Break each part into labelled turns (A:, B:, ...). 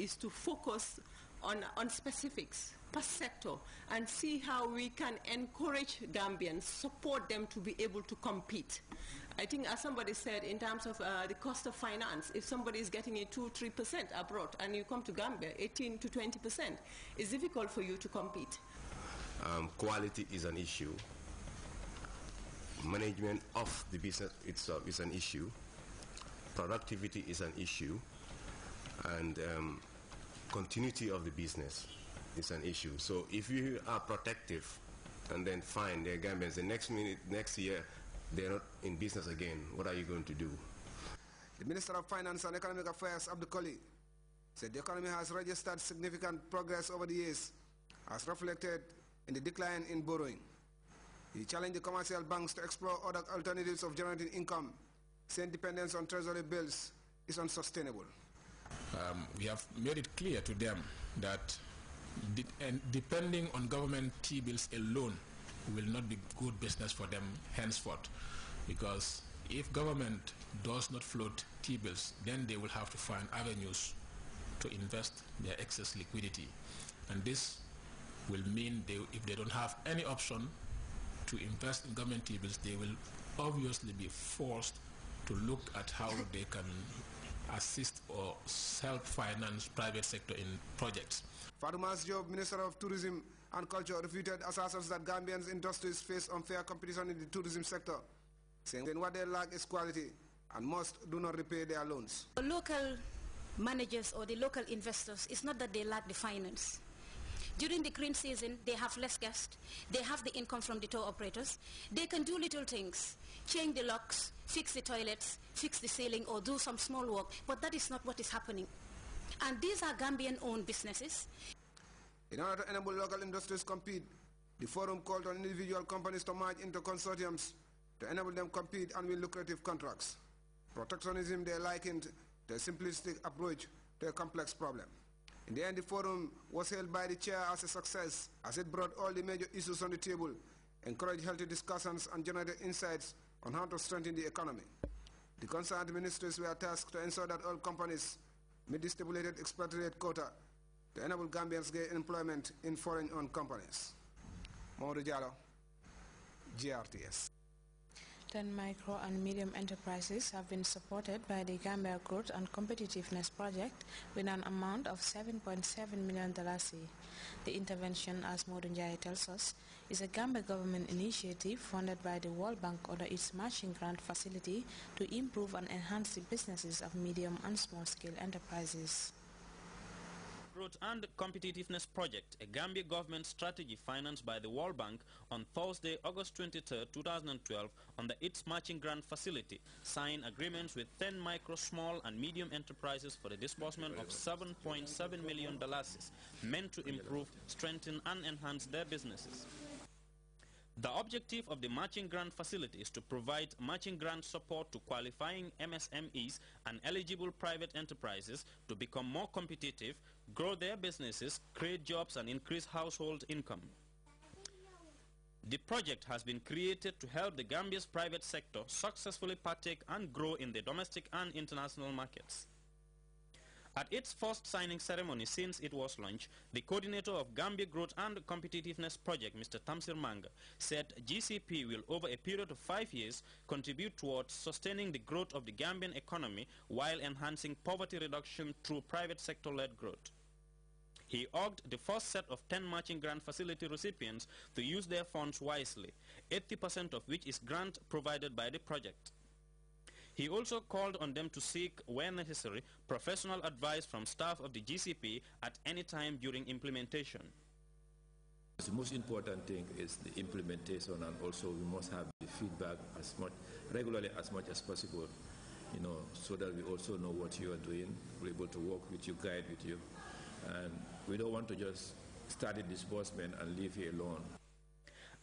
A: is to focus on specifics per sector and see how we can encourage Gambians, support them to be able to compete. I think, as somebody said, in terms of the cost of finance, if somebody is getting a 2-3% abroad and you come to Gambia, 18 to 20%, it's difficult for you to compete.
B: Quality is an issue. Management of the business itself is an issue. Productivity is an issue. And continuity of the business is an issue. So if you are protective and then find the Gambians, the next year they're not in business again, what are you going to do?
C: The Minister of Finance and Economic Affairs, Abdul Koli, said the economy has registered significant progress over the years, as reflected in the decline in borrowing. He challenged the commercial banks to explore other alternatives of generating income, saying dependence on treasury bills is unsustainable.
D: We have made it clear to them that depending on government T-bills alone will not be good business for them henceforth, because if government does not float T-bills, then they will have to find avenues to invest their excess liquidity, and this will mean if they don't have any option to invest in government T-bills, they will obviously be forced to look at how they can assist or self-finance private sector in projects.
C: Fatumas Job, Minister of Tourism and Culture, refuted assertions that Gambians industries face unfair competition in the tourism sector, saying what they lack is quality and most do not repay their loans.
E: The local managers or the local investors, it's not that they lack the finance. During the green season, they have less guests, they have the income from the tour operators, they can do little things, change the locks, fix the toilets, fix the ceiling, or do some small work, but that is not what is happening. And these are Gambian-owned businesses.
C: In order to enable local industries to compete, the forum called on individual companies to merge into consortiums to enable them to compete and win lucrative contracts. Protectionism they likened to a simplistic approach to a complex problem. In the end, the forum was hailed by the chair as a success, as it brought all the major issues on the table, encouraged healthy discussions, and generated insights on how to strengthen the economy. The concerned ministries were tasked to ensure that all companies meet the stipulated expatriate quota to enable Gambians to get employment in foreign-owned companies. Mamadou Diallo, GRTS.
F: 10 micro and medium enterprises have been supported by the Gambia Growth and Competitiveness Project with an amount of $7.7 million. The intervention, as Modunjai tells us, is a Gambia government initiative funded by the World Bank under its matching grant facility to improve and enhance the businesses of medium and small-scale enterprises.
G: Growth and Competitiveness Project, a Gambia government strategy financed by the World Bank, on Thursday, August 23, 2012, under its matching grant facility, signed agreements with 10 micro, small and medium enterprises for the disbursement of $7.7 million, meant to improve, strengthen and enhance their businesses. The objective of the matching grant facility is to provide matching grant support to qualifying MSMEs and eligible private enterprises to become more competitive, grow their businesses, create jobs and increase household income. The project has been created to help the Gambia's private sector successfully partake and grow in the domestic and international markets. At its first signing ceremony since it was launched, the coordinator of Gambia Growth and Competitiveness Project, Mr. Tamsir Manga, said GCP will, over a period of 5 years, contribute towards sustaining the growth of the Gambian economy while enhancing poverty reduction through private sector-led growth. He urged the first set of 10 matching grant facility recipients to use their funds wisely, 80% of which is grant provided by the project. He also called on them to seek, where necessary, professional advice from staff of the GCP at any time during implementation.
H: The most important thing is the implementation, and also we must have the feedback regularly as much as possible, so that we also know what you are doing. We're able to work with you, guide with you, and we don't want to just start a disbursement and leave you alone.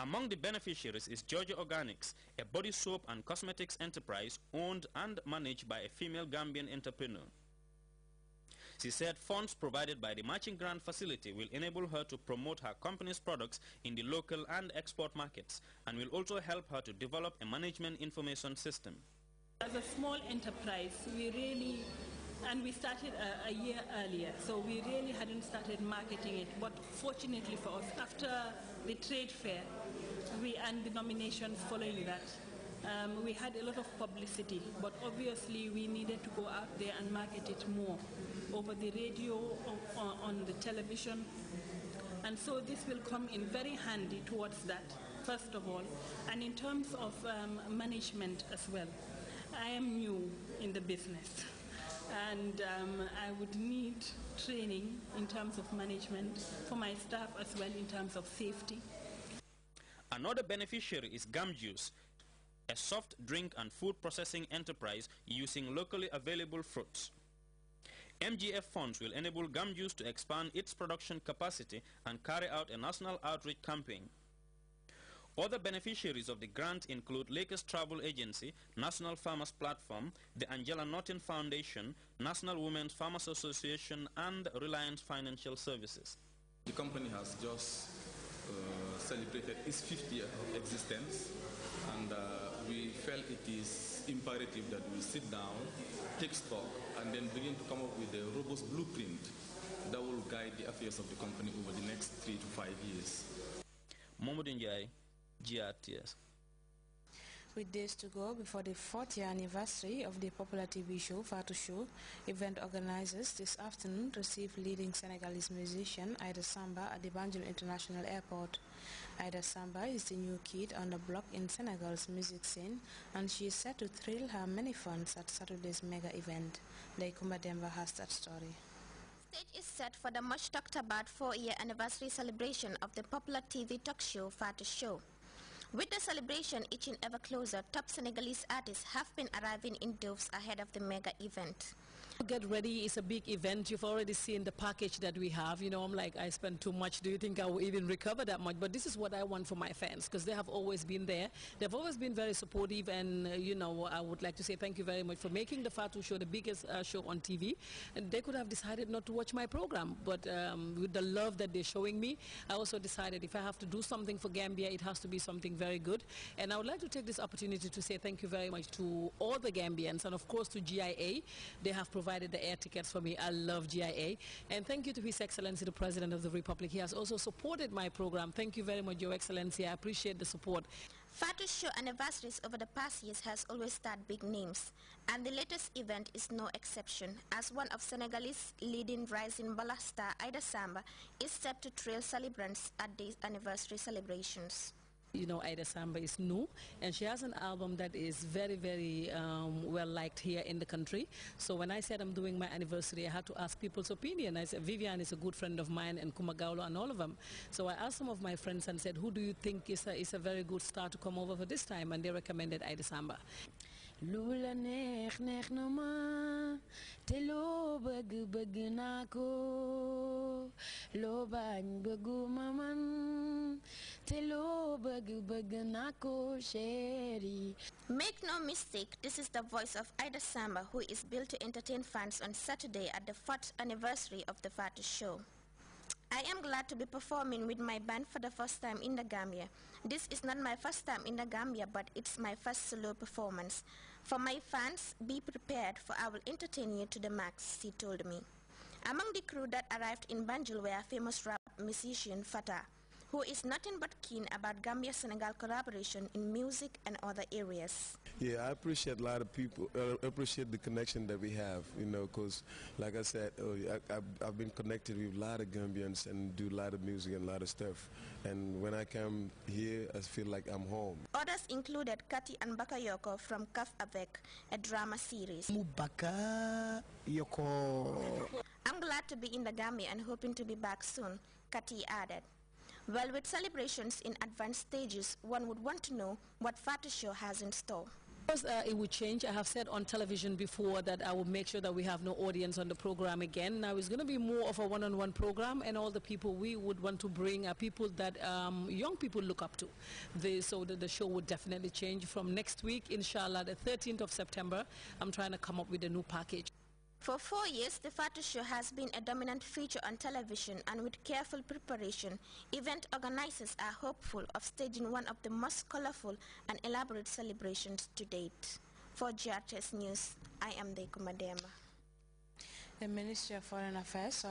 G: Among the beneficiaries is Georgia Organics, a body soap and cosmetics enterprise owned and managed by a female Gambian entrepreneur. She said funds provided by the matching grant facility will enable her to promote her company's products in the local and export markets, and will also help her to develop a management information system.
I: As a small enterprise, we really And we started a year earlier, so we really hadn't started marketing it. But fortunately for us, after the trade fair and the nominations following that, we had a lot of publicity, but obviously we needed to go out there and market it more over the radio, on the television. And so this will come in very handy towards that, first of all. And in terms of management as well, I am new in the business. And I would need training in terms of management for my staff as well in terms of safety.
G: Another beneficiary is Gum Juice, a soft drink and food processing enterprise using locally available fruits. MGF funds will enable Gum Juice to expand its production capacity and carry out a national outreach campaign. Other beneficiaries of the grant include Lakers Travel Agency, National Farmers Platform, the Angela Norton Foundation, National Women's Farmers Association, and Reliance Financial Services.
J: The company has just celebrated its 50th year of existence, and we felt it is imperative that we sit down, take stock, and then begin to come up with a robust blueprint that will guide the affairs of the company over the next 3 to 5 years.
G: Mamadou Ndiaye, Grts.
F: With days to go before the 4th year anniversary of the popular TV show Fatou Show, event organizers this afternoon received leading Senegalese musician Aïda Samba at the Banjul International Airport. Aïda Samba is the new kid on the block in Senegal's music scene, and she is set to thrill her many fans at Saturday's mega event. Kumba Demba has that story.
K: The stage is set for the much talked about 4-year anniversary celebration of the popular TV talk show Fatou Show. With the celebration inching ever closer, top Senegalese artists have been arriving in droves ahead of the mega event.
L: Get ready, it's a big event. You've already seen the package that we have. You know, I'm like, I spent too much. Do you think I will even recover that much? But this is what I want for my fans, because they have always been there. They've always been very supportive, and you know, I would like to say thank you very much for making the Fatou Show the biggest show on TV. And they could have decided not to watch my program, but with the love that they're showing me, I also decided if I have to do something for Gambia, it has to be something very good. And I would like to take this opportunity to say thank you very much to all the Gambians, and of course to GIA. They have provided the air tickets for me. I love GIA. And thank you to His Excellency the President of the Republic. He has also supported my program. Thank you very much, Your Excellency. I appreciate the support.
K: Fatou Show anniversaries over the past years has always starred big names, and the latest event is no exception, as one of Senegalese leading rising ballad star Aïda Samba is set to thrill celebrants at these anniversary celebrations.
L: You know, Aïda Samba is new, and she has an album that is very, very well liked here in the country. So when I said I'm doing my anniversary, I had to ask people's opinion. I said, Vivian is a good friend of mine, and Kumagaulo and all of them. So I asked some of my friends and said, who do you think is a very good star to come over for this time? And they recommended Aïda Samba.
M: Lula neex neex na ma te loo bëgg bëgg naa ko loo bañ bëgguma man te loo bëgg bëgg naa ko chéri.
K: Make no mistake, this is the voice of Aïda Samba, who is built to entertain fans on Saturday at the 4th anniversary of the Fatou Show. I am glad to be performing with my band for the first time in the Gambia. This is not my first time in the Gambia, but it's my first solo performance. For my fans, be prepared, for I will entertain you to the max, she told me. Among the crew that arrived in Banjul were famous rap musician Fatah, who is nothing but keen about Gambia-Senegal collaboration in music and other areas.
N: Yeah, I appreciate a lot of people, appreciate the connection that we have, you know, because like I said, I've been connected with a lot of Gambians and do a lot of music and a lot of stuff. And when I come here, I feel like I'm home.
K: Others included Kati and Bakayoko from Kaf Avec, a drama series. I'm glad to be in the Gambia and hoping to be back soon, Kati added. Well, with celebrations in advanced stages, one would want to know what Fatou Show has in store.
L: It would change. I have said on television before that I will make sure that we have no audience on the program again. Now it's going to be more of a one-on-one program, and all the people we would want to bring are people that young people look up to. So the show would definitely change from next week, inshallah, the 13th of September. I'm trying to come up with a new package.
K: For 4 years, the Fatou Show has been a dominant feature on television, and with careful preparation, event organizers are hopeful of staging one of the most colorful and elaborate celebrations to date. For Grts News, I am Kumba Demba.
F: The Ministry of Foreign Affairs